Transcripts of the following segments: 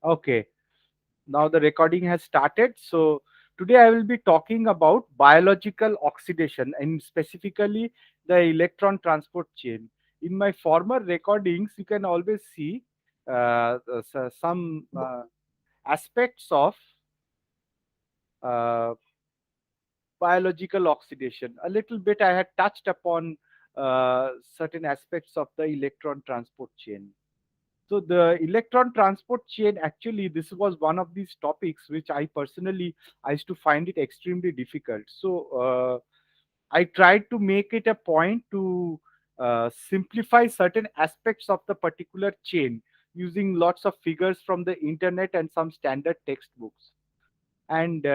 Okay, now the recording has started. So today I will be talking about biological oxidation and specifically the electron transport chain. In my former recordings, you can always see some aspects of uh, biological oxidation. A little bit I had touched upon certain aspects of the electron transport chain. So the electron transport chain, actually, this was one of these topics which I used to find it extremely difficult. So I tried to make it a point to simplify certain aspects of the particular chain using lots of figures from the internet and some standard textbooks. And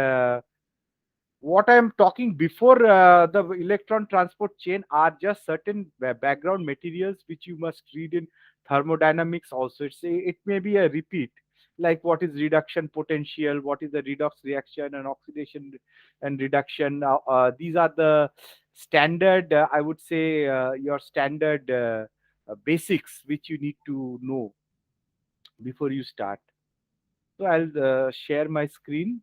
what I am talking before the electron transport chain are just certain background materials which you must read in thermodynamics also. It may be a repeat, like what is reduction potential, what is the redox reaction and oxidation and reduction. These are the standard, I would say, your standard basics which you need to know before you start. So I'll share my screen.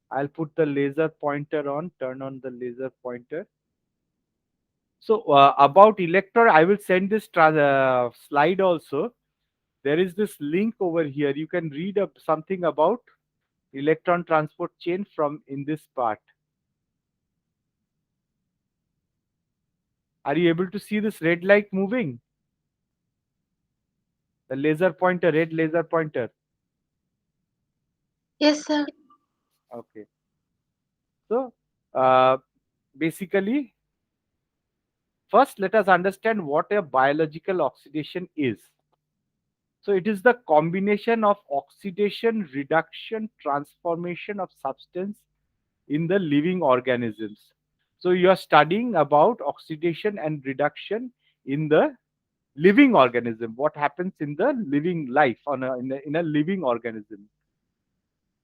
I'll put the laser pointer on, turn on the laser pointer. So about electron, I will send this slide also. There is this link over here. You can read up something about electron transport chain from in this part. Are you able to see this red light moving? The laser pointer, red laser pointer. Yes, sir. Okay. So uh, basically, first let us understand what a biological oxidation is. So it is the combination of oxidation, reduction, transformation of substance in the living organisms. So you are studying about oxidation and reduction in the living organism. What happens in the living life in a living organism?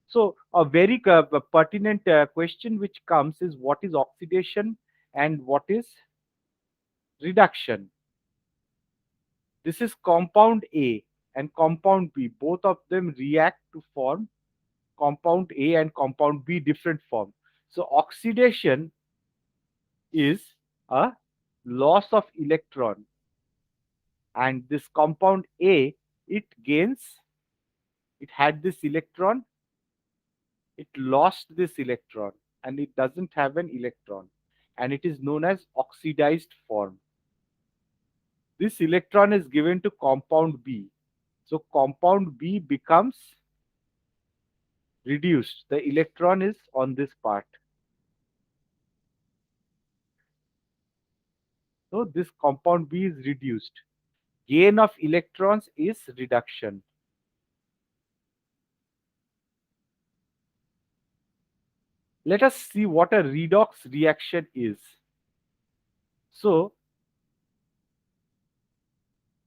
So a very pertinent question which comes is what is oxidation and what is reduction? This is compound A and compound B. Both of them react to form compound A and compound B different form. So oxidation is a loss of electron, and this compound A, it gains, it had this electron, it lost this electron, and it doesn't have an electron, and it is known as oxidized form. This electron is given to compound B. So compound B becomes reduced. The electron is on this part. So this compound B is reduced. Gain of electrons is reduction. Let us see what a redox reaction is. So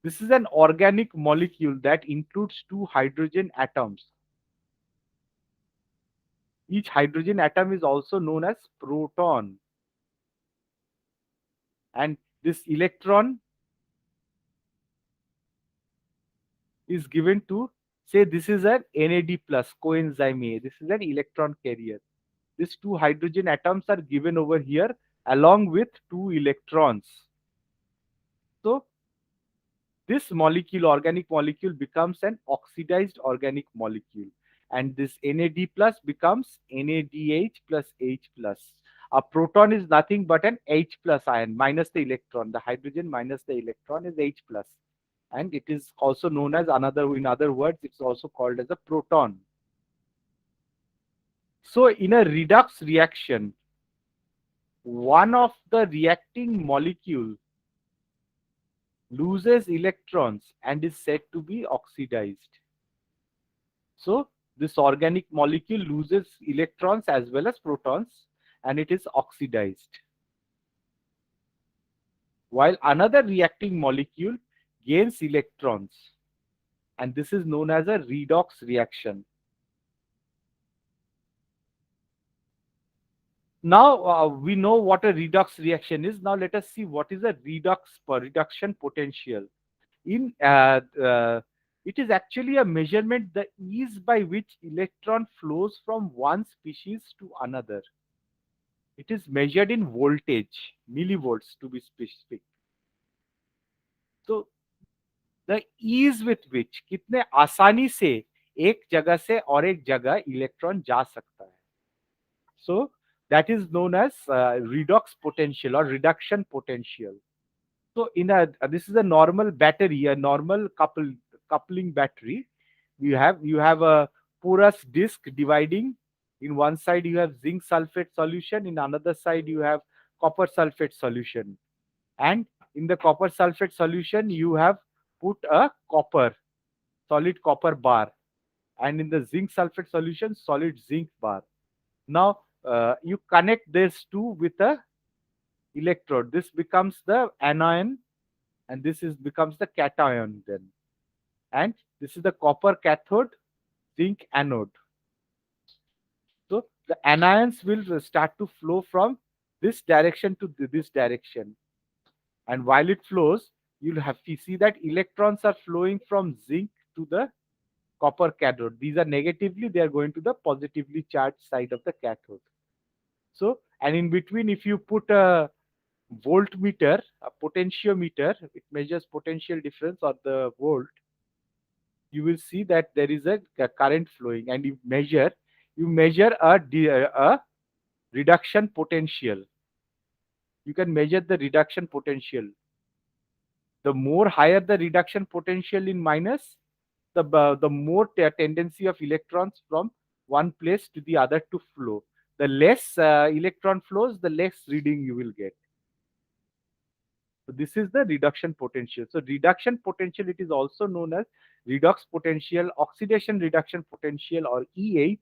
this is an organic molecule that includes two hydrogen atoms. Each hydrogen atom is also known as proton. And this electron is given to, say, this is an NAD plus coenzyme A. This is an electron carrier. These two hydrogen atoms are given over here along with two electrons. So this molecule, organic molecule, becomes an oxidized organic molecule. And this NAD plus becomes NADH plus H plus. A proton is nothing but an H plus ion minus the electron. The hydrogen minus the electron is H plus. And it is also known as another, in other words, it's also called as a proton. So in a redox reaction, one of the reacting molecule loses electrons and is said to be oxidized. So this organic molecule loses electrons as well as protons and it is oxidized. while another reacting molecule gains electrons, and this is known as a redox reaction. Now we know what a redox reaction is. Now let us see what is a reduction potential. In it is actually a measurement the ease by which electron flows from one species to another. It is measured in voltage, millivolts to be specific. So the ease with which कितने आसानी से एक जगह से और एक जगह electron जा सकता है. So that is known as redox potential or reduction potential. So in a this is a normal battery, a normal coupling battery. You have a porous disc dividing. In one side you have zinc sulfate solution, in another side you have copper sulfate solution. And in the copper sulfate solution you have put a solid copper bar, and in the zinc sulfate solution solid zinc bar. Now you connect these two with a electrode. This becomes the anion, and this is becomes the cation then. And this is the copper cathode, zinc anode. So the anions will start to flow from this direction to this direction. And while it flows, you'll have to see that electrons are flowing from zinc to the copper cathode. These are negatively, they are going to the positively charged side of the cathode. So, and in between, if you put a voltmeter, a potentiometer, it measures potential difference or the volt, you will see that there is a current flowing, and you measure a reduction potential. You can measure the reduction potential. The more higher the reduction potential in minus, the more tendency of electrons from one place to the other to flow. The less electron flows, the less reading you will get. So this is the reduction potential. So reduction potential, it is also known as redox potential, oxidation reduction potential, or EH.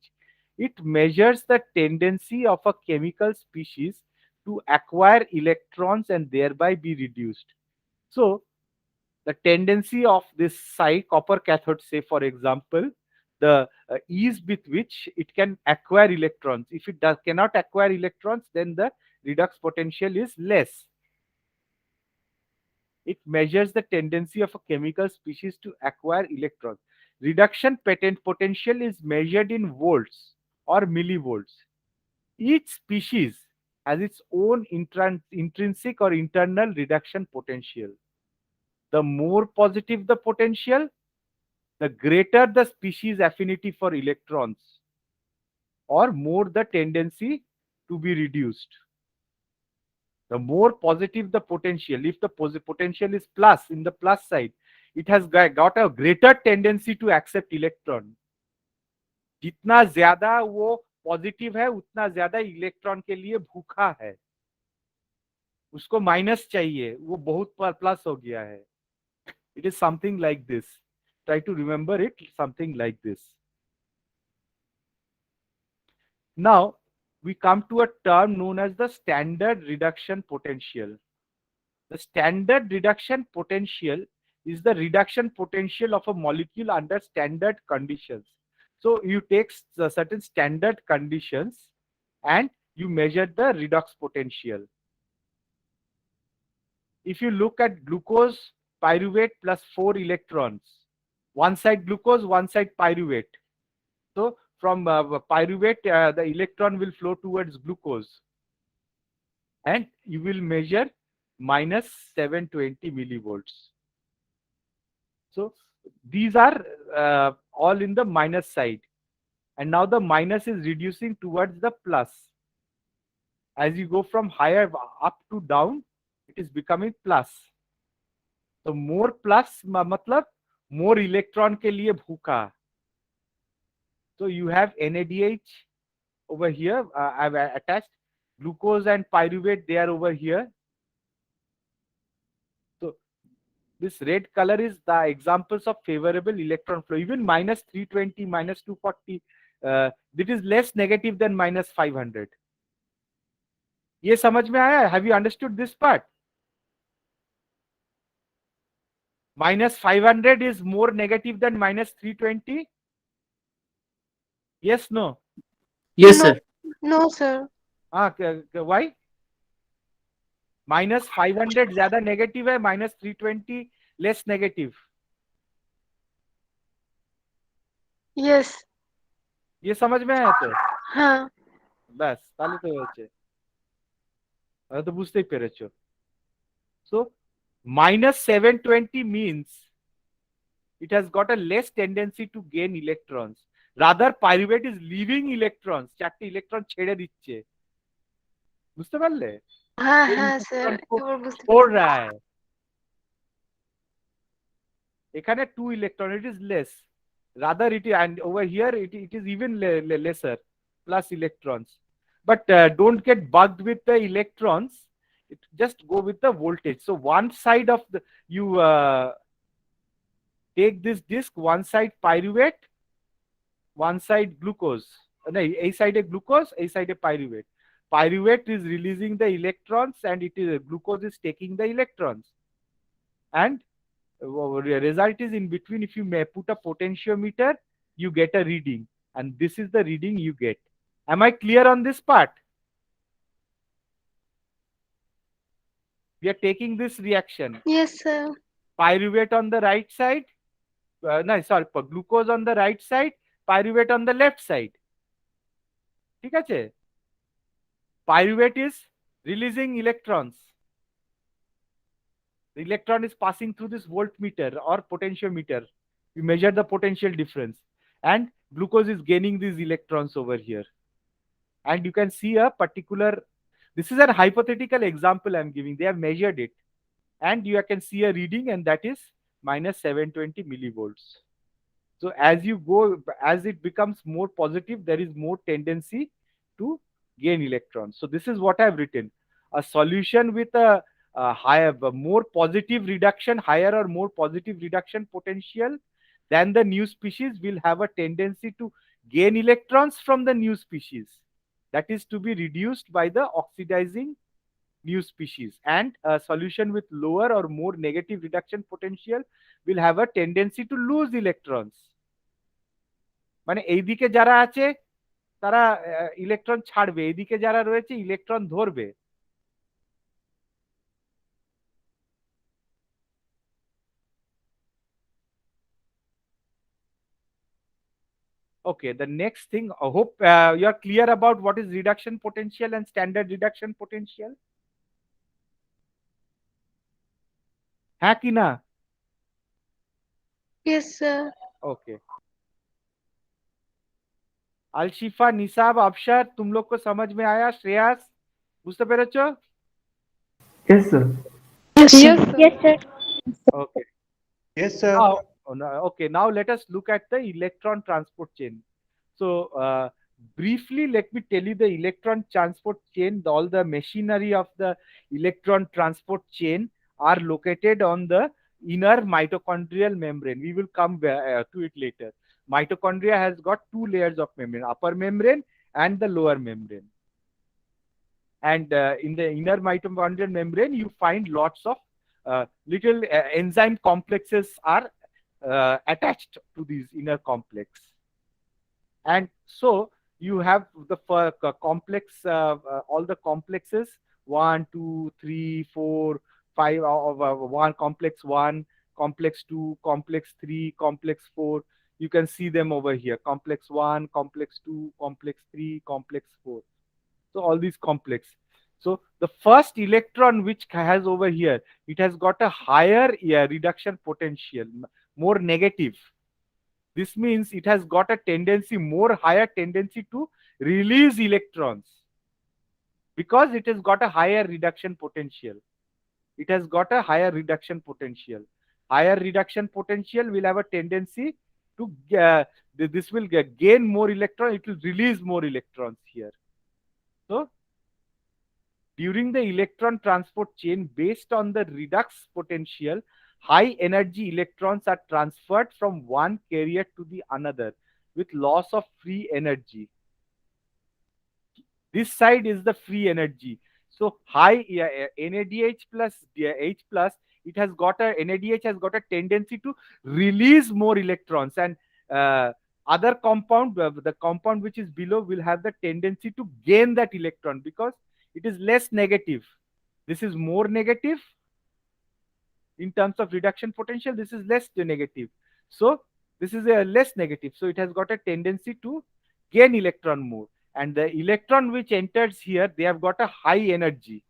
It measures the tendency of a chemical species to acquire electrons and thereby be reduced. So the tendency of this side, copper cathode, say for example, the ease with which it can acquire electrons. If it cannot acquire electrons, then the redox potential is less. It measures the tendency of a chemical species to acquire electrons. Reduction potential is measured in volts or millivolts. Each species has its own intrinsic or internal reduction potential. The more positive the potential, the greater the species affinity for electrons, or more the tendency to be reduced. The more positive the potential, if the potential is plus, in the plus side, it has got a greater tendency to accept electron. जितना ज्यादा वो positive है उतना ज्यादा electron के लिए भूखा है, उसको माइनस चाहिए, वो बहुत प्लस हो गया है. It is something like this. Try to remember it, something like this. Now we come to a term known as the standard reduction potential. The standard reduction potential is the reduction potential of a molecule under standard conditions. So you take certain standard conditions and you measure the redox potential. If you look at glucose pyruvate plus 4 electrons, one side glucose, one side pyruvate. So from pyruvate, the electron will flow towards glucose, and you will measure minus 720 millivolts. So these are all in the minus side, and now the minus is reducing towards the plus. As you go from higher up to down, it is becoming plus. So more plus मतलब more electron के लिए भूखा. So you have NADH over here. I've attached glucose and pyruvate. They are over here. So this red color is the examples of favorable electron flow. Even minus 320, minus 240, it is less negative than minus 500. ये समझ में आया? Have you understood this part? Minus 500 is more negative than minus 320? Yes, no? Yes, No, sir. no, sir. Why? Minus 500 ज्यादा negative है, minus 320 less negative. Yes. ये समझ में आया तो हाँ. ব্যাস, তাহলে তো হয়েছে, তাহলে তো বুঝতেই পেরেছো. So minus 720 means it has got a less tendency to gain electrons. Rather pyruvate is leaving electrons, চারটে ইলেকট্রন ছেড়ে দিচ্ছে. বুঝতে পারলে? हाँ वो हाँ इलेक्ट्रॉन सर को এবার বুঝতে छोड़ পেরেছি। रहा है. এখানে 2 electron, it is less. Rather it is, and over here it is even lesser, plus electrons. But don't get bugged with the electrons. It just go with the voltage. So one side of the, you take this disk, one side pyruvate, one side glucose. No, a side a glucose, a side a pyruvate. Pyruvate is releasing the electrons and it is glucose is taking the electrons. And result is in between. If you may put a potentiometer, you get a reading, and this is the reading you get. Am I clear on this part? We are taking this reaction. Yes sir. Pyruvate on the right side, no sorry, glucose on the right side, pyruvate on the left side. ঠিক আছে? Pyruvate is releasing electrons. The electron is passing through this voltmeter or potentiometer. You measure the potential difference, and glucose is gaining these electrons over here. And you can see a particular, this is a hypothetical example I'm giving. They have measured it, and you can see a reading, and that is minus 720 millivolts. So as you go, as it becomes more positive, there is more tendency to gain electrons. So this is what I've written. A solution with a higher, more positive reduction, higher or more positive reduction potential than the new species will have a tendency to gain electrons from the new species. That is to be reduced by the oxidizing new species. And a solution with lower or more negative reduction potential will have a tendency to lose electrons. মানে এইদিকে যারা আছে তারা electron ছাড়বে, এইদিকে যারা রয়েছে electron ধরবে. Okay, the next thing, I hope you are clear about what is reduction potential and standard reduction potential. হ্যাঁ কি না? Yes sir. Okay. Al-Shifa, निसाब, Absher, तुम लोग को समझ में आया? श्रेयस, বুঝতে পেরেছো? Yes, sir. Yes sir. Yes, sir. Yes, sir. Okay. Yes, sir. Now, okay, now let us look at the electron transport chain. So, briefly, let me tell you the electron transport chain. All the machinery of the electron transport chain are located on the inner mitochondrial membrane. We will come to it later. Mitochondria has got two layers of membrane, upper membrane and the lower membrane. And in the inner mitochondrial membrane, you find lots of little enzyme complexes are attached to these inner complex. And so you have the complex, all the complexes, 1, 2, 3, 4, 5, one complex 1, complex 2, complex 3, complex 4. You can see them over here. Complex 1, complex 2, complex 3, complex 4. So all these complex. So the first electron which has over here, it has got a higher reduction potential, more negative. This means it has got a tendency, more higher tendency to release electrons because it has got a higher reduction potential. It has got a higher reduction potential. Higher reduction potential will have a tendency to, this will gain more electrons, it will release more electrons here. So during the electron transport chain, based on the redox potential, high energy electrons are transferred from one carrier to the another with loss of free energy. This side is the free energy. So high NADH plus H plus, it has got a NADH has got a tendency to release more electrons, and other compound, the compound which is below, will have the tendency to gain that electron because it is less negative. This is more negative in terms of reduction potential. This is less negative. So this is a less negative. So it has got a tendency to gain electron more. And the electron which enters here, they have got a high energy.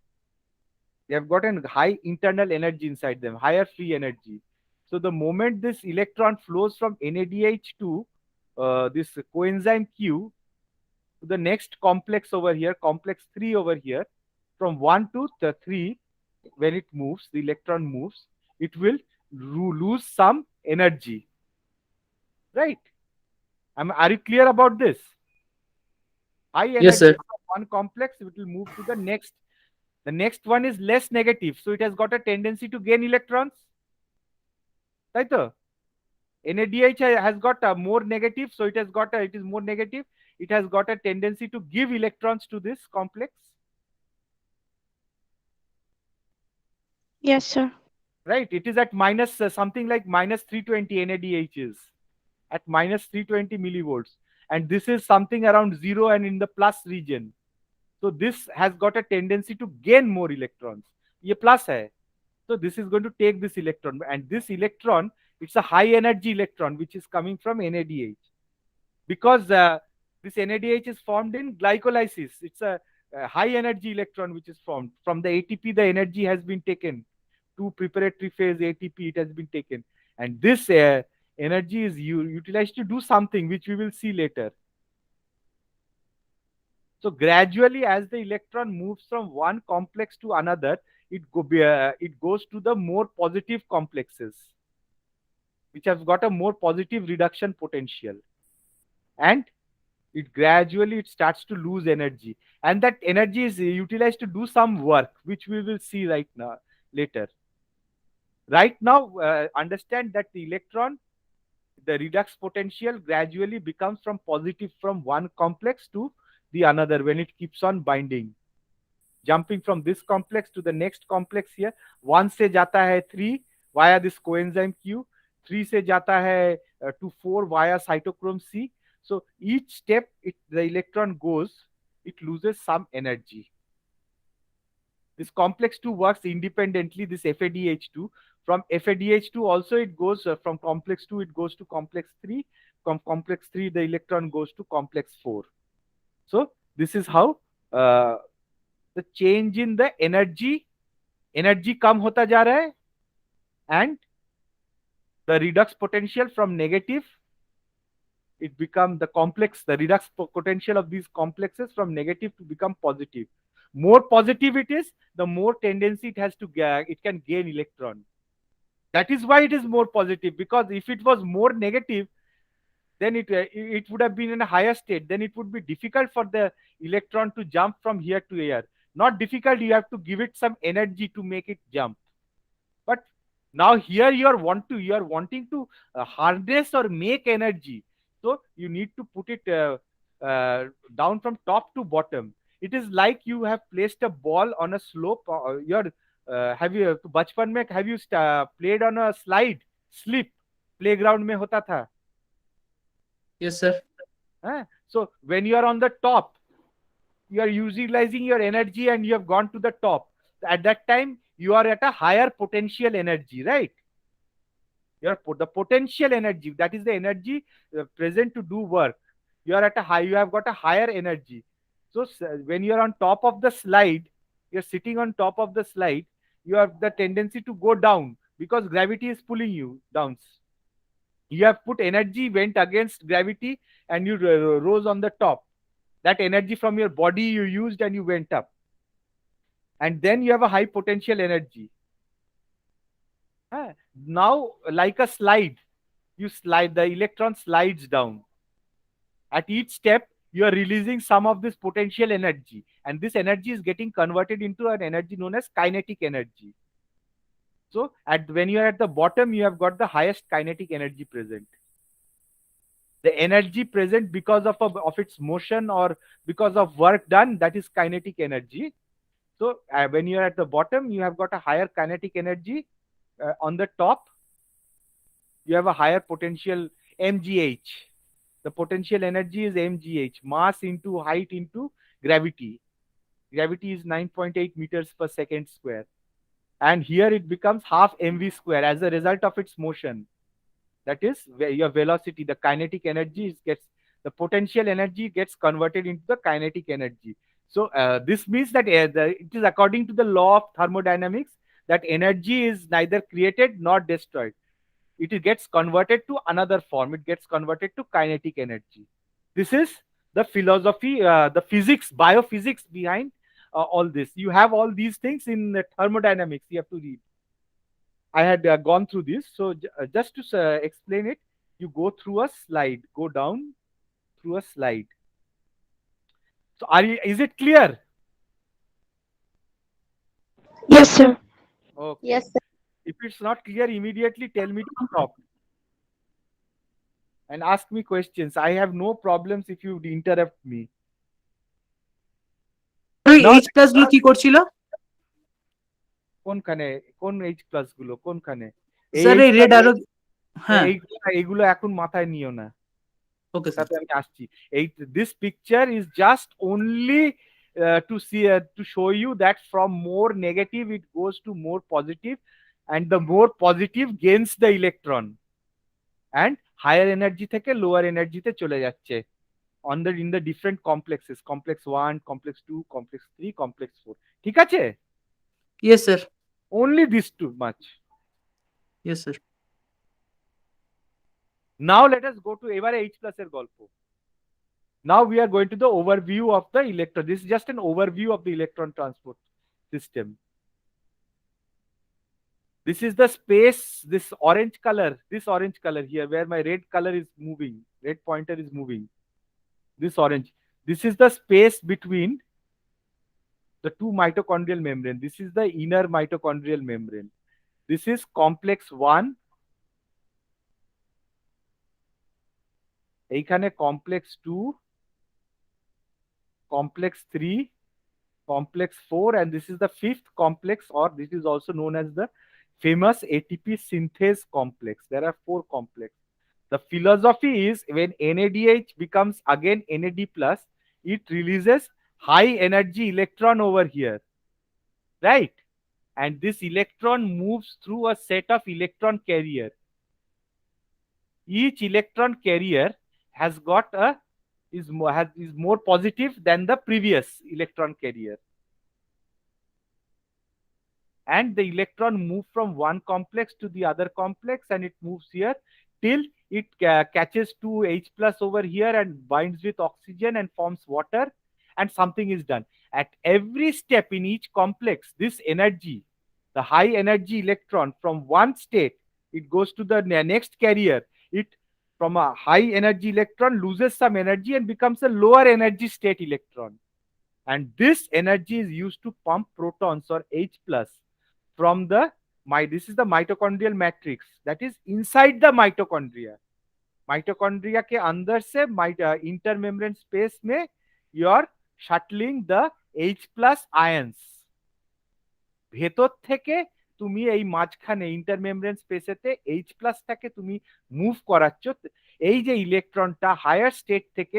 They have got a high internal energy inside them, higher free energy. So the moment this electron flows from NADH to this coenzyme Q to the next complex over here, complex 3 over here, from 1 to 3, when it moves, the electron moves, it will lose some energy. Right? Are you clear about this? High energy Yes, sir. from one complex, it will move to the next. The next one is less negative, so it has got a tendency to gain electrons. Right? NADH has got a more negative, so it is more negative. It has got a tendency to give electrons to this complex. Yes, sir. Right? It is at minus something like minus 320 NADH is at minus 320 millivolts, and this is something around 0 and in the plus region. So this has got a tendency to gain more electrons. ये plus hai. So this is going to take this electron, and this electron, it's a high energy electron which is coming from NADH, because this NADH is formed in glycolysis. It's a high energy electron which is formed from the ATP. The energy has been taken to preparatory phase ATP. It has been taken, and this energy is utilized to do something which we will see later. So gradually, as the electron moves from one complex to another, it goes to the more positive complexes, which have got a more positive reduction potential, and it starts to lose energy, and that energy is utilized to do some work, which we will see right now later. Right now, understand that the electron, the redox potential gradually becomes from positive from one complex to the another when it keeps on binding, jumping from this complex to the next complex here. 1 से जाता है 3 via this coenzyme Q, 3 से जाता है to 4 via cytochrome C. So each step the electron goes, it loses some energy. This complex 2 works independently, this FADH2. From FADH2 also it goes from complex 2, it goes to complex 3. From complex 3, the electron goes to complex 4. So this is how the change in the energy कम होता जा रहा है, and the redox potential from negative, it become the redox potential of these complexes from negative to become positive. More positive it is, the more tendency it has to it can gain electron. That is why it is more positive, because if it was more negative, then it would have been in a higher state. Then it would be difficult for the electron to jump from here to here. Not difficult, you have to give it some energy to make it jump. But now here you are wanting to harness or make energy. So you need to put it down from top to bottom. It is like you have placed a ball on a slope. Have you बचपन में have you played on a slip playground में होता था? Yes, sir. So when you are on the top, you are utilizing your energy and you have gone to the top. At that time, you are at a higher potential energy, right? The potential energy, that is the energy present to do work. You have got a higher energy. So when you are on top of the slide, you're sitting on top of the slide, you have the tendency to go down because gravity is pulling you down. You have put energy, went against gravity, and you rose on the top. That energy from your body you used and you went up. And then you have a high potential energy. Now, like a slide, the electron slides down. At each step, you are releasing some of this potential energy, and this energy is getting converted into an energy known as kinetic energy. So when you are at the bottom, you have got the highest kinetic energy present. The energy present because of its motion or because of work done, that is kinetic energy. So when you are at the bottom, you have got a higher kinetic energy. On the top, you have a higher potential mgh. The potential energy is mgh, mass into height into gravity. Gravity is 9.8 meters per second square, and here it becomes half mv square as a result of its motion. That is your velocity, the kinetic energy gets, the potential energy gets converted into the kinetic energy. So this means that it is according to the law of thermodynamics that energy is neither created nor destroyed. It gets converted to another form. It gets converted to kinetic energy. This is the philosophy, the physics, biophysics behind all this. You have all these things in thermodynamics. You have to read. I had gone through this. So just to explain it, you go through a slide, go down through a slide. So is it clear? Yes, sir. Okay. Yes, sir. If it's not clear, immediately tell me to stop and ask me questions. I have no problems if you interrupt me. ওই Now, H plus গুলো কি করছিল? কোনখানে, কোন H plus গুলো কোনখানে? Sir এই red আরো, হ্যাঁ এইগুলো এখন মাথায় নিও না। Okay sir. তাতে আমি আসছি। This picture is just only to see, to show you that from more negative it goes to more positive, and the more positive gains the electron, and higher energy থেকে lower energy তে চলে যাচ্ছে in the different complexes, complex 1, complex 2, complex 3, complex 4. ঠিক আছে? Yes sir. Only this too much. Yes sir. Now let us go to এবারে H plus এর গল্প. Now we are going to the overview of the electron. This is just an overview of the electron transport system. This is the space, this orange color here, where my red color is moving, red pointer is moving. This orange. This is the space between the two mitochondrial membrane. This is the inner mitochondrial membrane. This is complex 1. এইখানে complex 2, complex 3, complex 4, and this is the fifth complex, or this is also known as the famous ATP synthase complex. There are 4 complexes. The philosophy is when NADH becomes again NAD plus, it releases high energy electron over here, right? And this electron moves through a set of electron carrier. Each electron carrier has got a is more positive than the previous electron carrier, and the electron moves from one complex to the other complex, and it moves here till it catches 2H plus over here and binds with oxygen and forms water, and something is done. At every step in each complex, this energy, the high energy electron, from one state it goes to the next carrier, it from a high energy electron loses some energy and becomes a lower energy state electron, and this energy is used to pump protons or H plus from the this is the mitochondrial matrix that is inside the mitochondria. Mitochondria के अंदर से intermembrane space में you are shuttling the H plus ions. ভেতর থেকে তুমি এই মাঝখানে ইন্টারমেমব্রেন স্পেসেতে H plus টাকে তুমি মুভ করাচ্ছ। এই যে ইলেকট্রনটা হায়ার স্টেট থেকে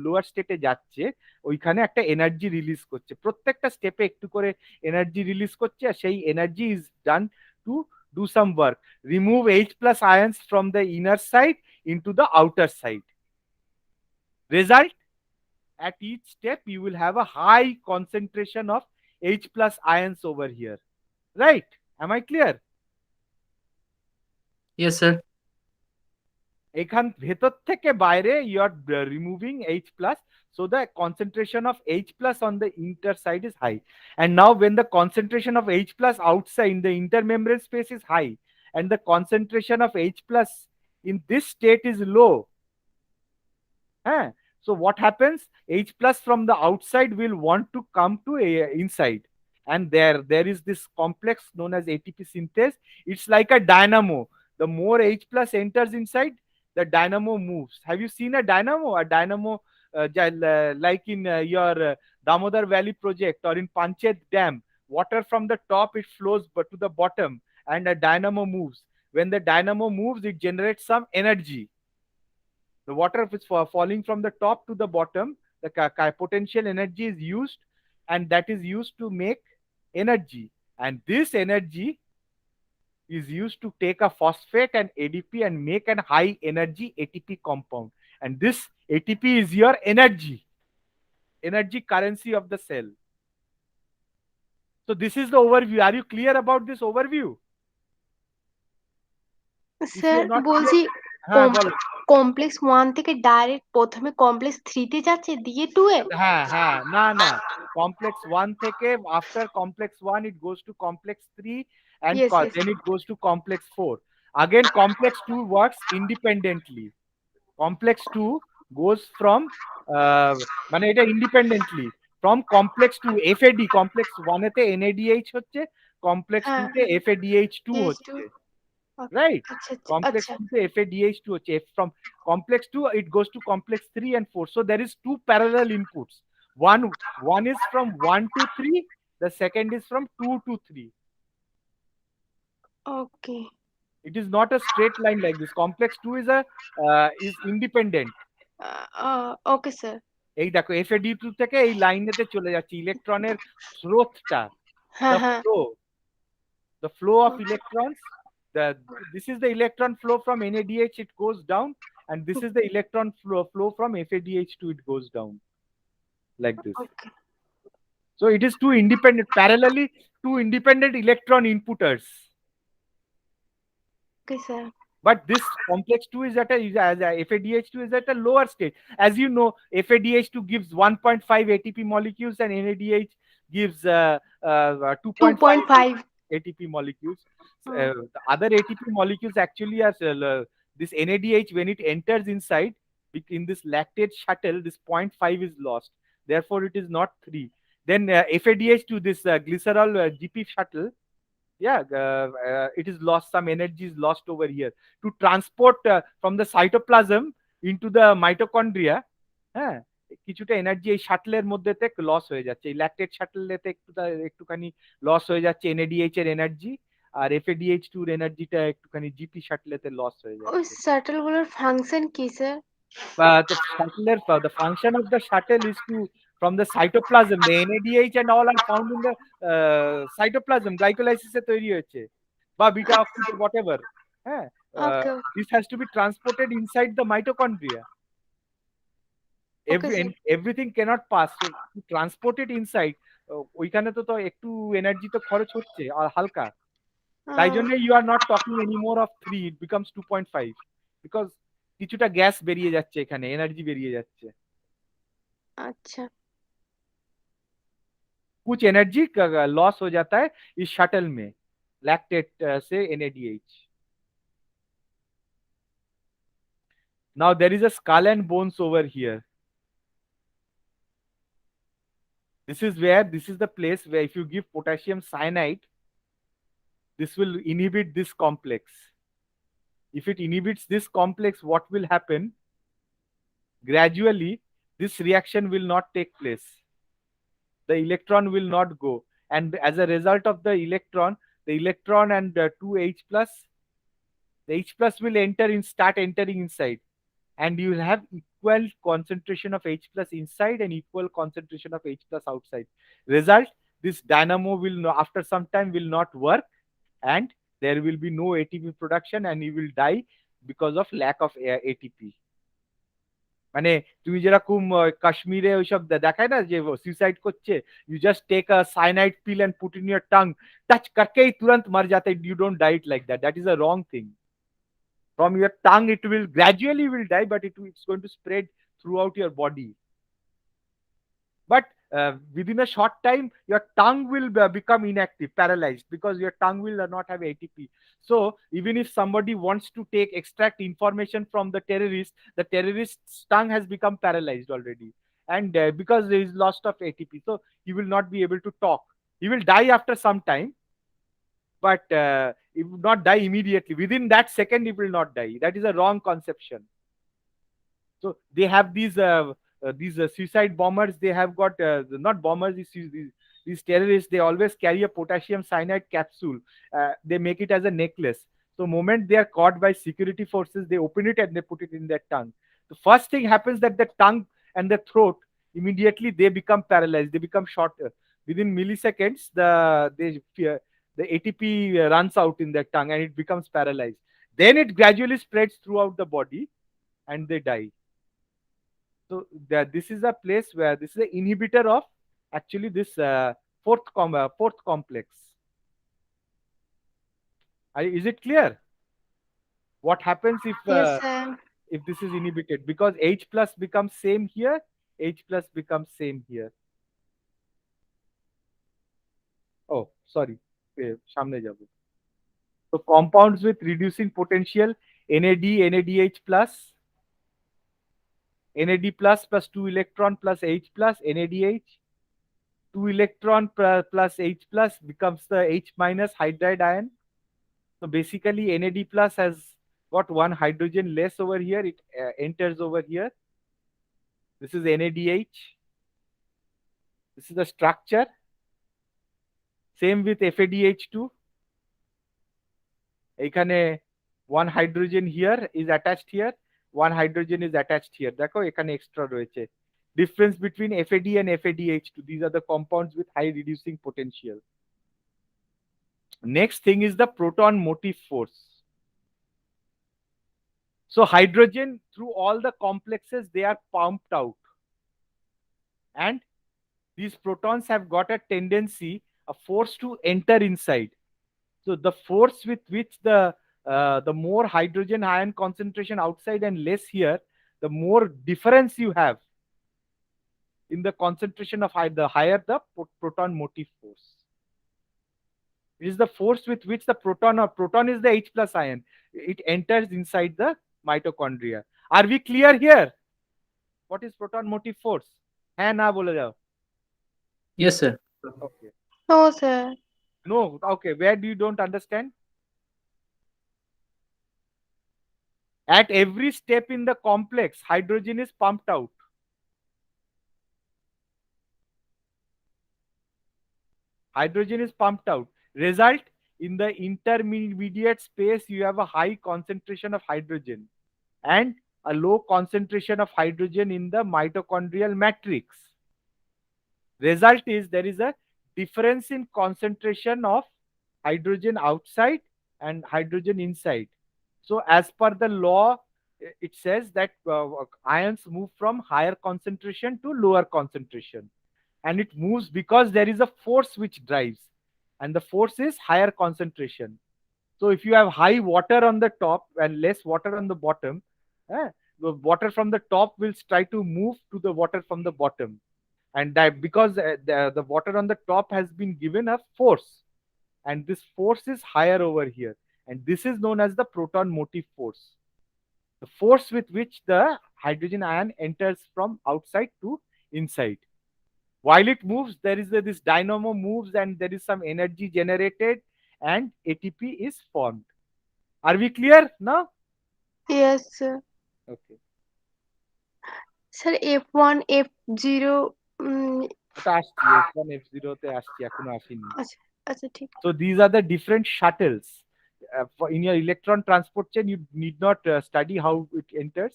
লোয়ার স্টেটে যাচ্ছে, ওইখানে একটা এনার্জি রিলিজ করছে, প্রত্যেকটা স্টেপে একটু করে এনার্জি রিলিজ করছে, আর সেই energy is done to do some work, remove H plus ions from the inner side into the outer side. Result, at each step you will have a high concentration of H plus ions over here, right? Am I clear? Yes sir. এখান ভেতর থেকে বাইরে you are removing H plus, so the concentration of H plus on the inter side is high. And now when the concentration of H plus outside in the intermembrane space is high and the concentration of H plus in this state is low, so what happens? H plus from the outside will want to come to inside, and there is this complex known as ATP synthase. It's like a dynamo. The more H plus enters inside, the dynamo moves. Have you seen a dynamo? A dynamo like in your Damodar Valley project or in Panchet Dam, water from the top it flows but to the bottom and a dynamo moves. When the dynamo moves, it generates some energy. The water is falling from the top to the bottom. The potential energy is used, and that is used to make energy. And this energy is used to take a phosphate and ADP and make an high energy ATP compound. And this ATP is your energy currency of the cell. So this is the overview. Are you clear about this overview? If you are sir not বলছি clear, হ্যাঁ বলো। Complex 1 থেকে direct প্রথমে complex 3 তে যাচ্ছে দিয়ে 2 এ হ্যাঁ হ্যাঁ না complex 1 থেকে after complex 1 it goes to complex 3 and Yes, yes. then it goes to complex 4. Again complex 2 works independently. Complex 2 goes from মানে এটা independently from complex 2 FAD complex 1 এতে NADH হচ্ছে, complex 2 তে FADH2 হচ্ছে, right? আচ্ছা Complex আচ্ছা 2 তে FADH2 হচ্ছে, from complex 2 it goes to complex 3 and 4. So there is two parallel inputs. One is from 1 to 3, the second is from 2 to 3. Okay It is not a straight line like this. Complex 2 is independent. Okay sir এই দেখো FAD2 থেকে এই লাইনেতে চলে যাচ্ছে ইলেকট্রনের স্রোতটা, হ্যাঁ the হ্যাঁ flow, the flow of electrons. This is the electron flow from NADH, it goes down, and this is the electron flow from FADH2, it goes down like this. Okay So it is two independent, parallelly two independent electron inputters. Okay sir But this complex 2 is at FADH2 is at a lower stage. As you know, FADH2 gives 1.5 ATP molecules and NADH gives 2.5 2.5 ATP molecules. The other ATP molecules actually are this NADH, when it enters inside in this lactate shuttle, this 0.5 is lost. Therefore, it is not 3. Then FADH2, this glycerol GP shuttle, it is lost. Some energy is lost over here to transport from the cytoplasm into the mitochondria. হ্যাঁ, কিছুটা energy এই শাটলের মধ্যেতে loss হয়ে যাচ্ছে, এই lactate শাটলেতে একটুখানি loss হয়ে যাচ্ছে NADH এর এনার্জি, আর FADH2 এর এনার্জিটা একটুখানি জিপি শাটলেতে লস হয়ে ওই যাচ্ছে। শাটল গুলোর ফাংশন কি sir The function of the shuttle is to, from the cytoplasm, the NADH and all are found in the cytoplasm, glycolysis এ তৈরি হয়েছে বা বিটা অক্সিড whatever. হ্যাঁ, ওকে this has to be transported inside the mitochondria. Okay, sir. Everything cannot pass, so to transport it inside ওইখানে তো একটু energy তো খরচ হচ্ছে আর হালকা, তাই জন্য you are not talking anymore of 3, it becomes 2.5 because কিছুটা গ্যাস বেরিয়ে যাচ্ছে, এখানে এনার্জি বেরিয়ে যাচ্ছে। আচ্ছা कुछ एनर्जी लॉस हो जाता है इस शटल में लैक्टेट से NADH. Now there is a skull and bones over here. This is the place where if you give potassium cyanide, this will inhibit this complex. If it inhibits this complex, what will happen? Gradually, this reaction will not take place. The electron will not go. And as a result of the electron and 2H plus, the H plus will start entering inside. And you will have equal concentration of H plus inside and equal concentration of H plus outside. Result, this dynamo will, after some time, will not work, and there will be no ATP production and you will die because of lack of ATP. মানে তুমি যেরকম কাশ্মীরে ওইসব দেখায় না যে suicide করছে, you just take a cyanide pill and put in your tongue, touch करके ही तुरंत मर जाते, you don't die it like that. That is a wrong thing. From your tongue it will gradually will die, but it's going to spread throughout your body. But within a short time your tongue will become inactive, paralyzed, because your tongue will not have ATP. So even if somebody wants to extract information from the terrorist's tongue has become paralyzed already, and because there is loss of ATP, so he will not be able to talk. He will die after some time, but he will not die immediately. Within that second he will not die. That is a wrong conception. So they have these these suicide bombers, they have got not bombers, these terrorists, they always carry a potassium cyanide capsule. They make it as a necklace. So moment they are caught by security forces, they open it and they put it in their tongue. The first thing happens that the tongue and the throat, immediately they become paralyzed, they become short. Within milliseconds, the ATP runs out in their tongue and it becomes paralyzed. Then it gradually spreads throughout the body and they die. So this is a place where this is an inhibitor of actually this fourth complex. Is it clear? What happens Yes, sir. if this is inhibited? Because H plus becomes same here, H plus becomes same here. Oh, sorry. Samne jabo. So compounds with reducing potential, NAD, NADH plus, NAD plus 2 electron plus H plus, NADH. 2 electron plus H plus becomes the H minus hydride ion. So basically NAD plus has got one hydrogen less over here. It enters over here. This is NADH. This is the structure. Same with FADH2. Ekhane one hydrogen here is attached here. One hydrogen is attached here. Dekho ekhane extra royeche. Difference between FAD and FADH2. These are the compounds with high reducing potential. Next thing is the proton motive force. So hydrogen, through all the complexes, they are pumped out. And these protons have got a tendency, a force to enter inside. So the force with which the more hydrogen ion concentration outside and less here, the more difference you have in the concentration of the higher the proton motive force. It is the force with which the proton is the H plus ion. It enters inside the mitochondria. Are we clear here? What is proton motive force? Hai na bole jao. Yes, sir. Okay. No, sir. No. Okay. Where do you don't understand? At every step in the complex, hydrogen is pumped out. Hydrogen is pumped out. Result, in the intermediate space, you have a high concentration of hydrogen and a low concentration of hydrogen in the mitochondrial matrix. Result is there is a difference in concentration of hydrogen outside and hydrogen inside. So as per the law, it says that ions move from higher concentration to lower concentration. And it moves because there is a force which drives. And the force is higher concentration. So if you have high water on the top and less water on the bottom, the water from the top will try to move to the water from the bottom. And that because the water on the top has been given a force. And this force is higher over here. And this is known as the proton motive force. The force with which the hydrogen ion enters from outside to inside. While it moves, there is this dynamo moves and there is some energy generated and ATP is formed. Are we clear now? Yes, sir. Okay. Sir, F1, F0. F1, F0 তে আসছি, এখনো আসেনি। আচ্ছা, ঠিক। So these are the different shuttles. In your electron transport chain, you need not study how it enters,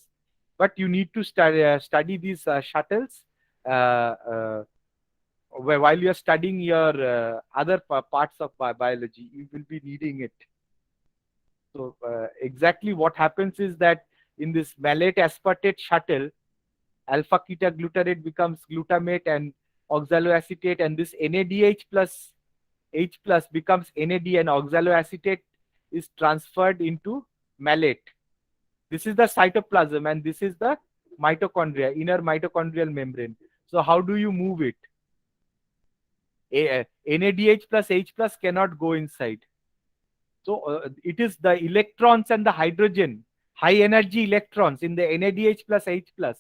but you need to study these shuttles while you are studying your other parts of biology. You will be needing it. So exactly what happens is that in this malate aspartate shuttle, alpha keta glutarate becomes glutamate and oxaloacetate, and this NADH plus H plus becomes NAD and oxaloacetate is transferred into malate. This is the cytoplasm and this is the mitochondria, inner mitochondrial membrane. So how do you move it? NADH plus H plus cannot go inside. So it is the electrons and the hydrogen, high energy electrons in the NADH plus H plus.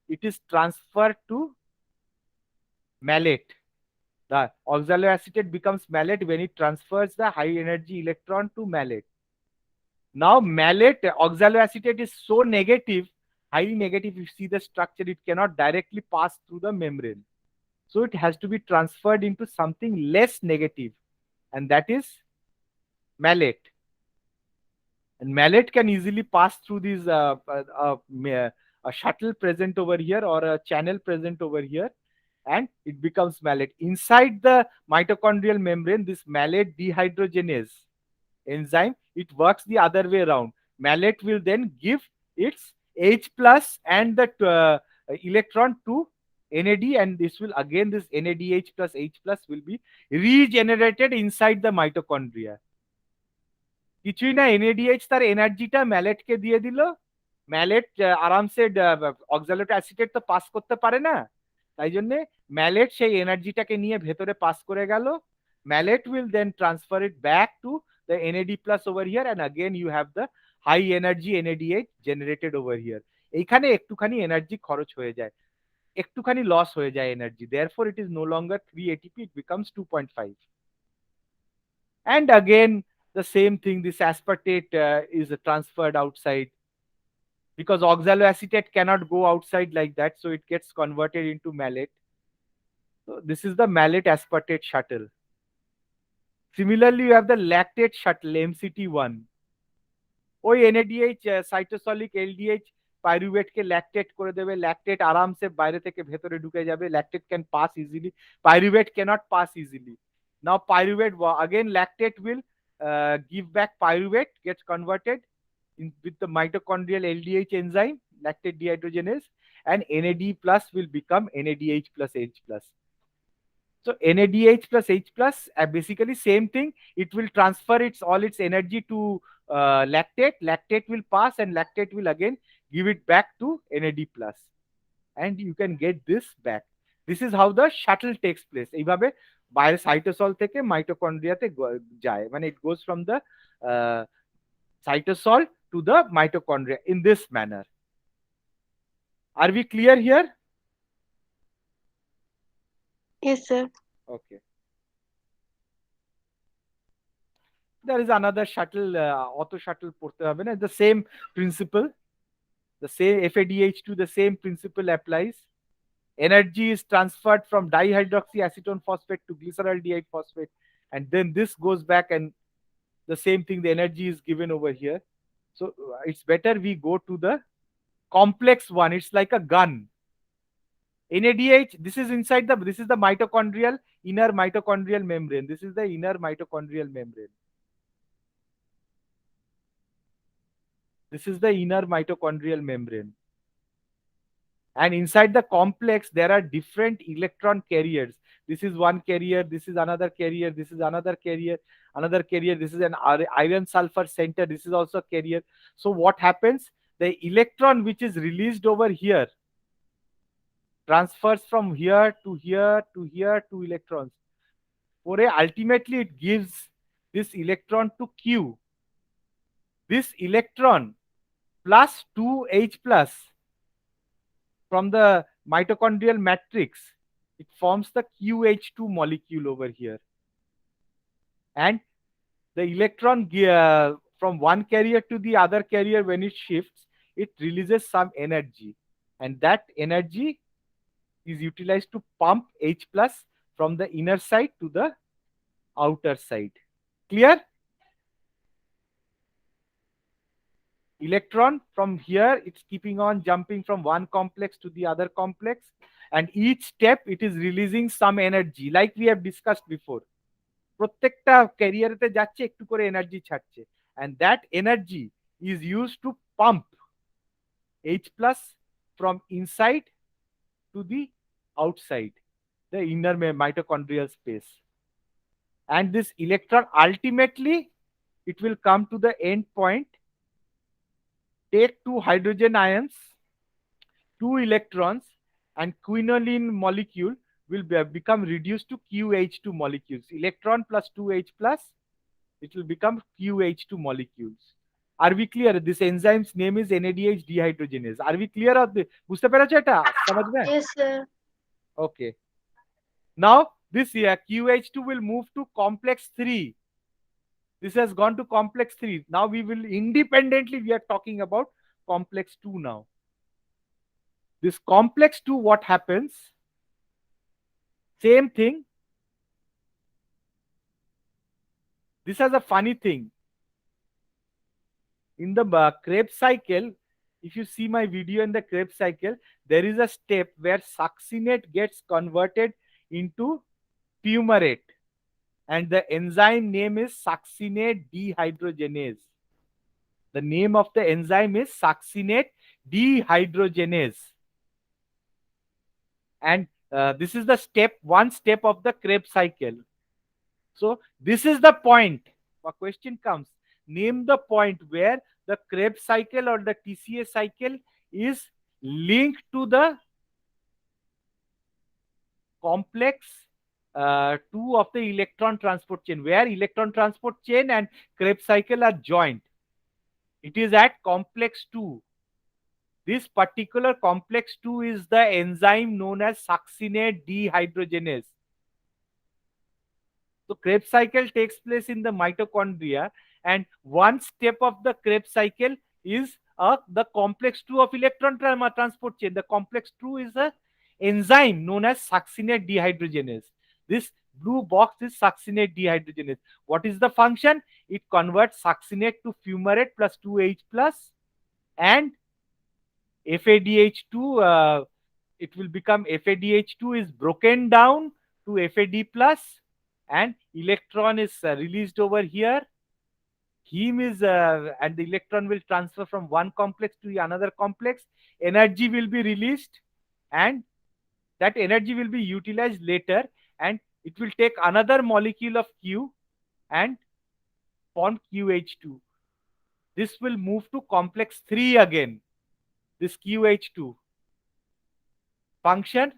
It is transferred to malate. The oxaloacetate becomes malate when it transfers the high energy electron to malate. Now malate oxaloacetate is so negative highly negative, if you see the structure, it cannot directly pass through the membrane. So it has to be transferred into something less negative, and that is malate. And malate can easily pass through these a shuttle present over here or a channel present over here, and it becomes malate. Inside the mitochondrial membrane, this malate dehydrogenase enzyme, it works the other way around. Malate will then give its H plus and the electron to NAD, and this will again, this NADH plus H plus will be regenerated inside the mitochondria. কিছুই না, NADH তার এনার্জিটা ম্যালেটকে দিয়ে দিল। Mallet আরামসে oxalate acetate তো pass করতে পারে না, তাই জন্য ম্যালেট সেই এনার্জিটাকে নিয়ে ভেতরে পাস করে গেল। Malate will then transfer it back to the NAD plus over here, and again you have the high energy NADH generated over here. এইখানে একটুখানি এনার্জি খরচ হয়ে যায়, একটুখানি লস হয়ে যায় energy, therefore it is no longer 3 ATP, it becomes 2.5. And again the same thing, this aspartate is transferred outside, because oxaloacetate cannot go outside like that, so it gets converted into malate. So this is the malate aspartate shuttle. Similarly, you have the lactate shuttle, MCT1. ওই NADH সাইটোসলিক LDH pyruvate কে lactate করে দেবে, lactate আরামসে বাইরে থেকে ভেতরে ঢুকে যাবে, lactate can pass easily, pyruvate cannot pass easily. Now pyruvate, again lactate will give back pyruvate, gets converted with the mitochondrial LDH enzyme, lactate dehydrogenase, and NAD plus will become NADH plus H plus. So NADH plus H plus, basically same thing. It will transfer all its energy to lactate. Lactate will pass, and lactate will again give it back to NAD plus, and you can get this back. This is how the shuttle takes place. এইভাবে বাইরে cytosol থেকে মাইটোকন্ড্রিয়াতে যায়, মানে it goes from the cytosol to the mitochondria in this manner. Are we clear here? Yes, sir. Okay. There is another shuttle, auto shuttle পড়তে হবে না, the same principle, the same FADH2, the same principle applies. Energy is transferred from dihydroxyacetone phosphate to glyceraldehyde phosphate, and then this goes back, and the same thing, the energy is given over here. So it's better we go to the complex one. It's like a gun. NADH, this is inside this is the mitochondrial, inner mitochondrial membrane. This is the inner mitochondrial membrane. This is the inner mitochondrial membrane. And inside the complex, there are different electron carriers. This is one carrier, this is another carrier, this is another carrier, another carrier, this is an iron sulfur center, this is also a carrier. So what happens? The electron which is released over here transfers from here to here to here, 2 electrons. Ultimately, it gives this electron to Q. This electron plus 2H plus from the mitochondrial matrix, it forms the QH2 molecule over here. And the electron from one carrier to the other carrier, when it shifts, it releases some energy. And that energy is utilized to pump H plus from the inner side to the outer side. Clear? Electron from here, it's keeping on jumping from one complex to the other complex, and each step it is releasing some energy, like we have discussed before. প্রত্যেকটা ক্যারিয়ারেতে যাচ্ছে, একটু করে energy ছাড়ছে, and that energy is used to pump H plus from inside to the outside, the inner mitochondrial space. And this electron, ultimately it will come to the end point, take 2 hydrogen ions, 2 electrons, and quinoline molecule will become reduced to QH2 molecules. Electron plus 2H plus, it will become QH2 molecules. Are we clear? This enzyme's name is NADH dehydrogenase. Are we clear of this? বুঝতে পেরেছো এটা? समझ में? Yes, sir. Okay. Now this QH2 will move to complex 3. This has gone to complex 3. Now we will independently, we are talking about complex 2 now. This complex 2, what happens? Same thing. This has a funny thing. In the Krebs cycle, if you see my video in the Krebs cycle, there is a step where succinate gets converted into fumarate, and the enzyme name is succinate dehydrogenase. The name of the enzyme is succinate dehydrogenase. And this is the one step of the Krebs cycle. So this is the point. A question comes. Name the point where the Krebs cycle or the TCA cycle is linked to the complex 2 of the electron transport chain, where electron transport chain and Krebs cycle are joined. It is at complex 2. This particular complex 2 is the enzyme known as succinate dehydrogenase. So Krebs cycle takes place in the mitochondria, and one step of the Krebs cycle is the complex 2 of electron transport chain. The complex 2 is a enzyme known as succinate dehydrogenase. This blue box is succinate dehydrogenase. What is the function? It converts succinate to fumarate plus 2H plus, and FADH2, it will become FADH2 is broken down to FAD plus, and electron is released over here. Heme is, and the electron will transfer from one complex to another complex. Energy will be released, and that energy will be utilized later, and it will take another molecule of Q and form QH2. This will move to complex 3 again. This QH2 function,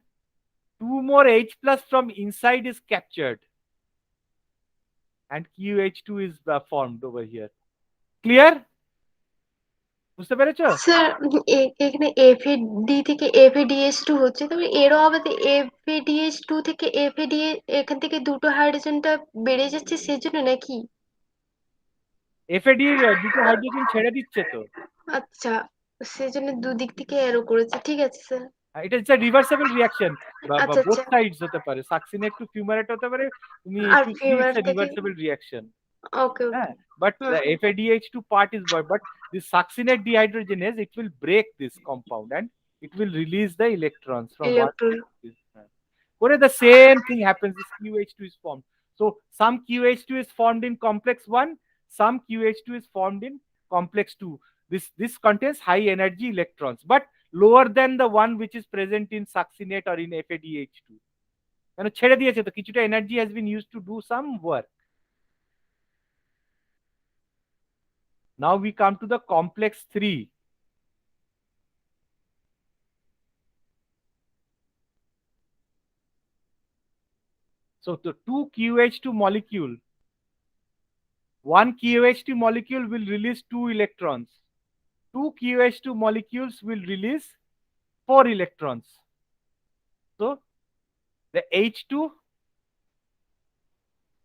2 more H plus from inside is captured, and QH2 is formed over here. Clear? বুঝতে পেরেছো? Sir এখানে FAD থেকে এফএডিএস2 হচ্ছে, তবে এরও আবার এফএডিএস2 থেকে FAD, এখান থেকে দুটো হাইড্রোজেনটা বেড়ে যাচ্ছে সেজন্য নাকি? এফএডি দুটো হাইড্রোজেন ছেড়ে দিচ্ছে তো। আচ্ছা, সেজন্য দুদিক থেকে অ্যারো করেছে, ঠিক আছে স্যার। এটা হচ্ছে রিভার্সিবল রিঅ্যাকশন, আচ্ছা বোথ আচ্ছা। সাইডস হতে পারে, সাকসিনেট টু ফিউমারেট হতে পারে। তুমি আর if you see ফিউমার it's a থেকে reversible reaction. Okay okay. But the FADH2 part is but the succinate dehydrogenase, it will break this compound and it will release the electrons from one electron. to this. Where the same thing happens, this QH2 is formed. So some QH2 is formed in complex 1, some QH2 is formed in complex 2. This contains high energy electrons, but lower than the one which is present in succinate or in FADH2. ছেড়ে দিয়েছে তো, কিছুটা energy has been used to do some work. Now we come to the complex 3. So the 2 QH2 molecule, one QH2 molecule will release 2 electrons. 2 QH2 molecules will release 4 electrons. So the H2,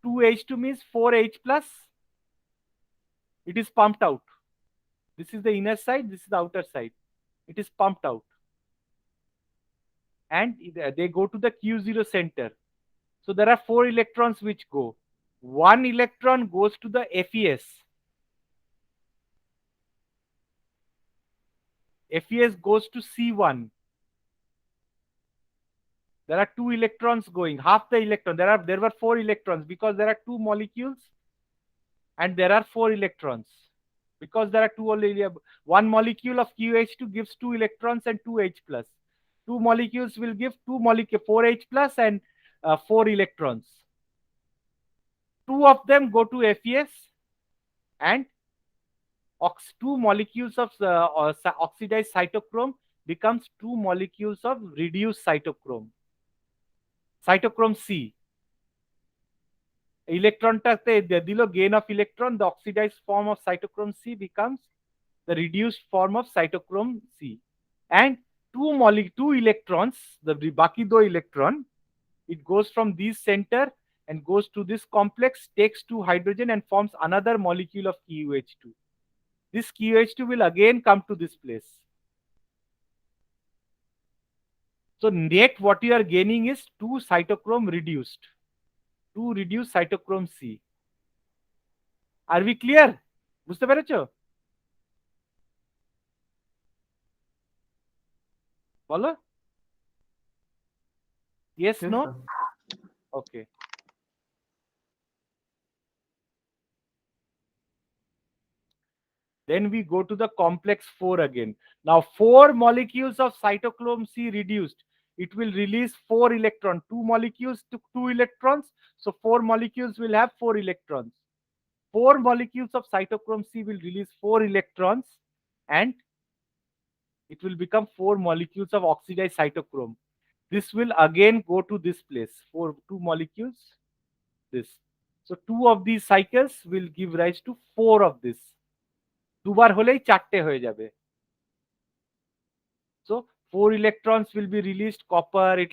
2H2 means 4H plus. It is pumped out. This is the inner side, this is the outer side. It is pumped out. And they go to the Q0 center. So there are 4 electrons which go. 1 electron goes to the FES. FES goes to C1. There are 2 electrons going, half the electron. There were 4 electrons because there are 2 molecules and there are 4 electrons. Because there are 2 only, one molecule of QH2 gives 2 electrons and 2H plus. 2 molecules will give 4H plus and 4 electrons. 2 of them go to FES, and 2 molecules of oxidized cytochrome becomes 2 molecules of reduced cytochrome. Cytochrome C. Electronটাতে দিল gain of electron, the oxidized form of cytochrome C becomes the reduced form of cytochrome C. And 2 electrons, the baki do electron, it goes from this center and goes to this complex, takes 2 hydrogen and forms another molecule of QH2. This QH2 will again come to this place. So net what you are gaining is 2 cytochrome reduced. 2 reduced cytochrome C. Are we clear? বুঝতে পেরেছো? বলো? Yes, Yes, no? sir. Okay. Then we go to the complex 4 again. Now 4 molecules of cytochrome C reduced. It will release 4 electrons. 2 molecules to 2 electrons. So 4 molecules will have 4 electrons. 4 molecules of cytochrome C will release 4 electrons and it will become 4 molecules of oxidized cytochrome. This will again go to this place. 2 molecules, this. So 2 of these cycles will give rise to 4 of this. দুবার হলেই 4টে হয়ে যাবে. So 4 electrons will be released, copper, it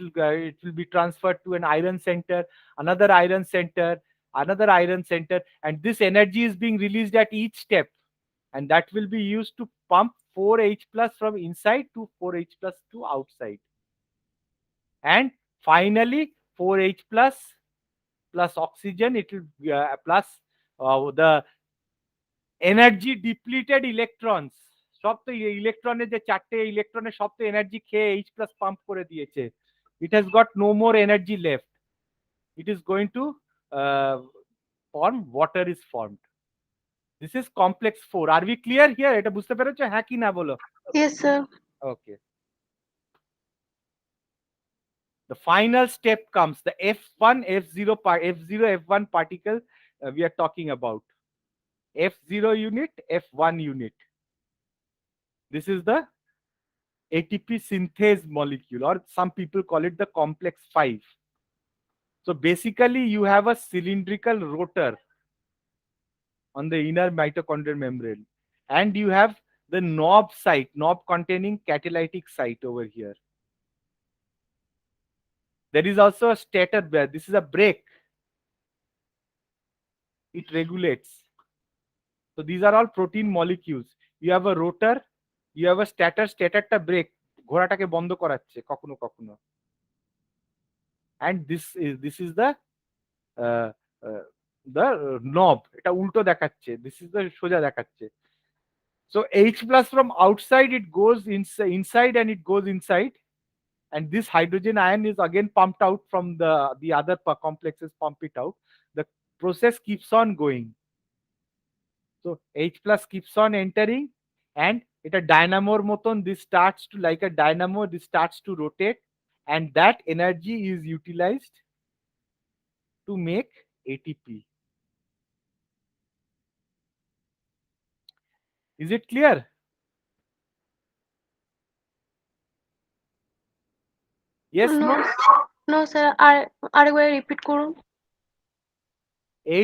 will be transferred to an iron center, another iron center, another iron center, and this energy is being released at each step, and that will be used to pump 4H plus from inside to 4H plus to outside. And finally 4H plus oxygen, it will plus the energy depleted electrons, সব তো ইলেকট্রনের যে 4টে ইলেকট্রনের সব তো energy খেয়ে H plus pump করে দিয়েছে. It has got no more energy left. It is going to form, water is formed. This is complex 4. Are we clear here? এটা বুঝতে পেরেছো? হ্যাঁ কি না বলো? Yes, sir. Okay. The final step comes, the F1, F0, F1 particle we are talking about. F0 unit, F1 unit. This is the ATP synthase molecule, or some people call it the complex 5. So basically you have a cylindrical rotor on the inner mitochondrial membrane, and you have the knob site, knob containing catalytic site over here. There is also a stator there. This is a brake. It regulates. So these are all protein molecules. You have a rotor, you have a stator, statorটা brake, ঘোড়াটাকে বন্ধ করাচ্ছে কখনো কখনো. And this is the knob. এটা উল্টো দেখাচ্ছে. This is the সোজা দেখাচ্ছে. So H plus from outside it goes inside and it goes inside, and this hydrogen ion is again pumped out from the other complexes, pump it out. The process keeps on going. So H plus keeps on entering, and এটা ডায়নামোর মতন, this starts to, like a dynamo, this starts to rotate, and that energy is utilized to make ATP. Is it clear? Yes, no? No, sir. আরেকবার repeat করুন.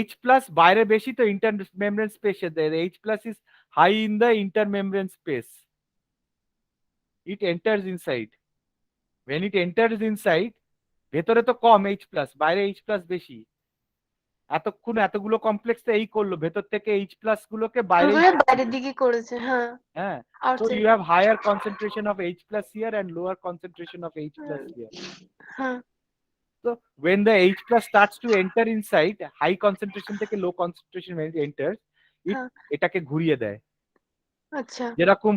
H plus বাইরে বেশি তো intermembrane space there. H plus is high in the intermembrane space. It enters inside. When it enters inside, ভেতরে তো কম H plus, বাইরে H plus বেশি. এতক্ষণ এতগুলো কমপ্লেক্স তো এই করলো, ভেতর থেকে H plus গুলোকে বাইরে, বাইরের দিকে করেছে, হ্যাঁ. হ্যাঁ. So outside. you have higher concentration of H plus here and lower concentration of H plus here. হ্যাঁ. So when the H plus starts to enter inside, high concentration থেকে low concentration when it enters, it এটাকে ঘুরিয়ে দেয়. আচ্ছা. যেরকম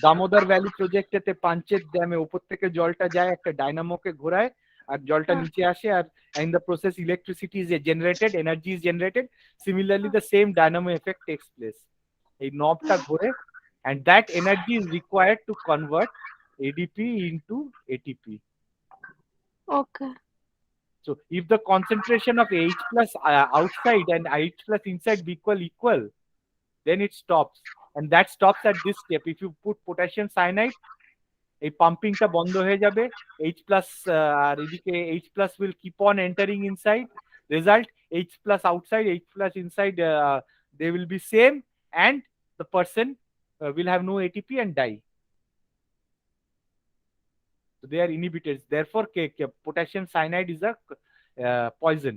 Damodar valley প্রজেক্টেতে Panchet ড্যামে উপর থেকে জলটা যায়, একটা ডায়নামোকে ঘোরায় আর জলটা নিচে আসে, আর in the process electricity is generated, energy is generated. Similarly the same dynamo effect takes place. এই নবটা ঘোরে, and that energy is required to convert ADP into ATP. Okay. So if the concentration of H plus outside and H plus inside be equal, then it stops, and that stops at this step. If you put potassium cyanide, এই পাম্পিংটা বন্ধ হয়ে যাবে, H plus আর এদিকে H plus will keep on entering inside. Result, H plus outside, H plus inside, they will be same, and the person will have no ATP and die. So they are inhibitors. Therefore potassium cyanide is a poison.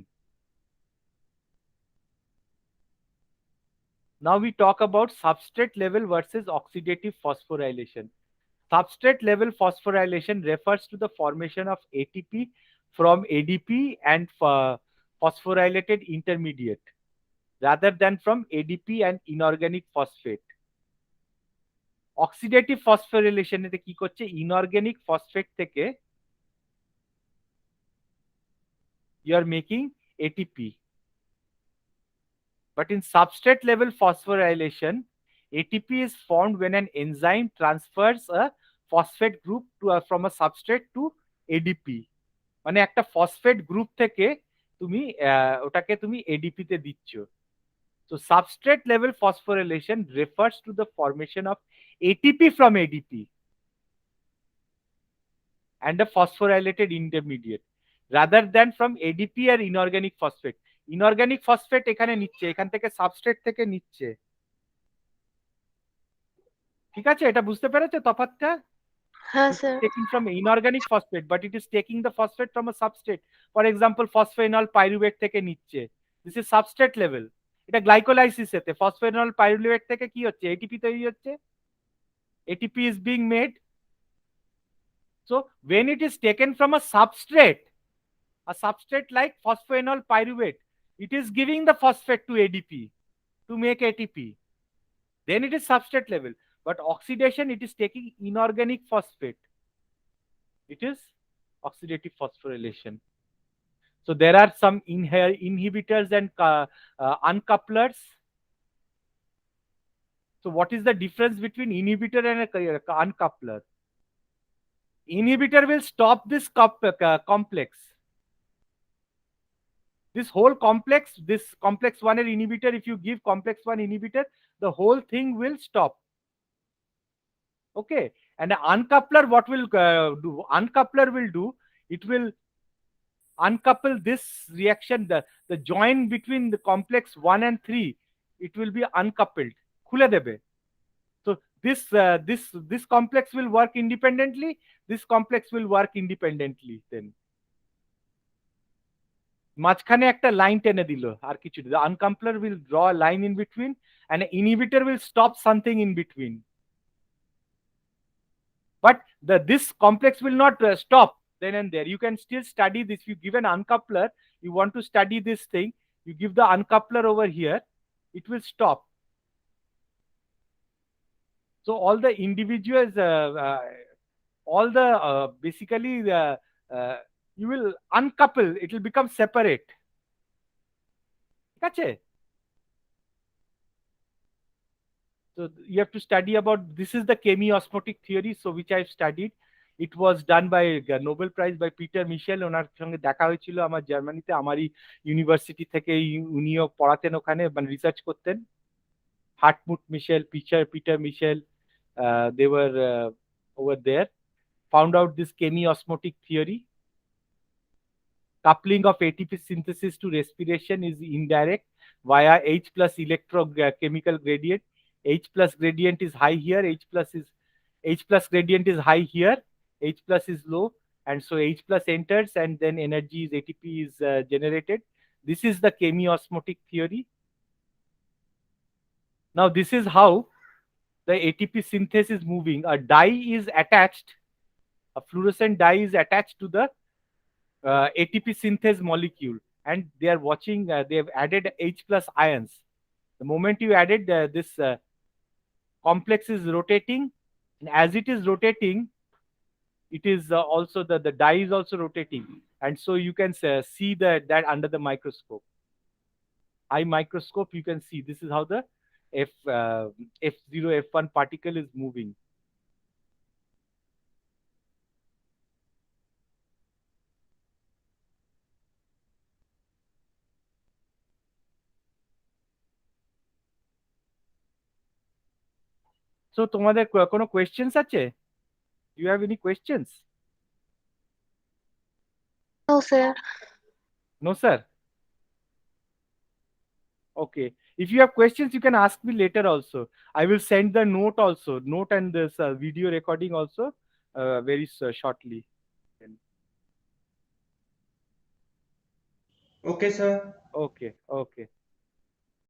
Now we talk about substrate level versus oxidative phosphorylation. Substrate level phosphorylation refers to the formation of ATP from ADP and phosphorylated intermediate rather than from ADP and inorganic phosphate. Oxidative phosphorylation এতে কি করছে, inorganic phosphate থেকে you are making ATP. But in substrate level phosphorylation, ATP is formed when an enzyme transfers a phosphate group from a substrate to ADP. মানে একটা phosphate group থেকে তুমি ওটাকে তুমি এডিপি তে দিচ্ছ। So substrate level phosphorylation refers to the formation of ATP from ADP and a phosphorylated intermediate rather than from ADP or inorganic phosphate. Inorganic phosphate এখানে নিচ্ছে, এখান থেকে সাবস্ট্রেট থেকে নিচ্ছে। ঠিক আছে, এটা বুঝতে পেরেছো তফাৎটা? হ্যাঁ It is sir. taking from inorganic phosphate, but it is taking the phosphate from a substrate. For example, phosphoenol pyruvate থেকে নিচ্ছে। This is substrate level. এটা গ্লাইকোলাইসিস এতে ফসফেনল পাইরুভেট থেকে কি হচ্ছে, এটিপি তৈরি হচ্ছে। ATP is being made. So when it is taken from a substrate like phosphoenol pyruvate, it is giving the phosphate to ADP to make ATP. Then it is substrate level. But oxidation, it is taking inorganic phosphate. It is oxidative phosphorylation. So there are some inhibitors and uncouplers. So what is the difference between inhibitor and a uncoupler? Inhibitor will stop this complex. This whole complex, this complex 1 inhibitor, if you give complex 1 inhibitor, the whole thing will stop. Okay. And the uncoupler, what will do? Uncoupler will do, it will uncouple this reaction, the join between the complex 1 and 3, it will be uncoupled. খুলে দেবে। So this complex will work independently, this complex will work independently then. মাঝখানে একটা line টেনে দিল আর কিছু, the uncoupler will draw a line in between and an inhibitor will stop something in between. But this complex will not stop then and there. You can still study this. You give an uncoupler, you want to study this thing, you give the uncoupler over here, it will stop. So all the individuals, basically you will uncouple, it will become separate. ঠিক আছে? So you have to study about, this is the chemiosmotic theory, so which I've studied. It was done by Nobel Prize by Peter Michel. ওনার সঙ্গে দেখা হয়েছিল আমার জার্মানিতে, আমারই university থেকে, উনিও পড়াতেন ওখানে, মানে রিসার্চ করতেন। Hartmut Michel, Peter Michel, they were over there, found out this chemiosmotic theory. Coupling of ATP synthesis to respiration is indirect via H plus electrochemical gradient. H plus gradient is high here, H plus gradient is high here, H plus is low, and so H plus enters and then energy is ATP is generated. This is the chemiosmotic theory. Now this is how the ATP synthesis is moving. A dye is attached, a fluorescent dye is attached to the ATP synthase molecule, and they are watching, they have added H plus ions. The moment you added this complex is rotating, and as it is rotating, it is also the dye is also rotating, and so you can see that under the microscope, eye microscope, you can see this is how the F0 F1 particle is moving. So তোমাদের কোনো questions আছে? Do you have any questions? No sir. No sir. Okay, if you have questions you can ask me later also. I will send the note also, note and this video recording also very shortly. Okay sir. Okay.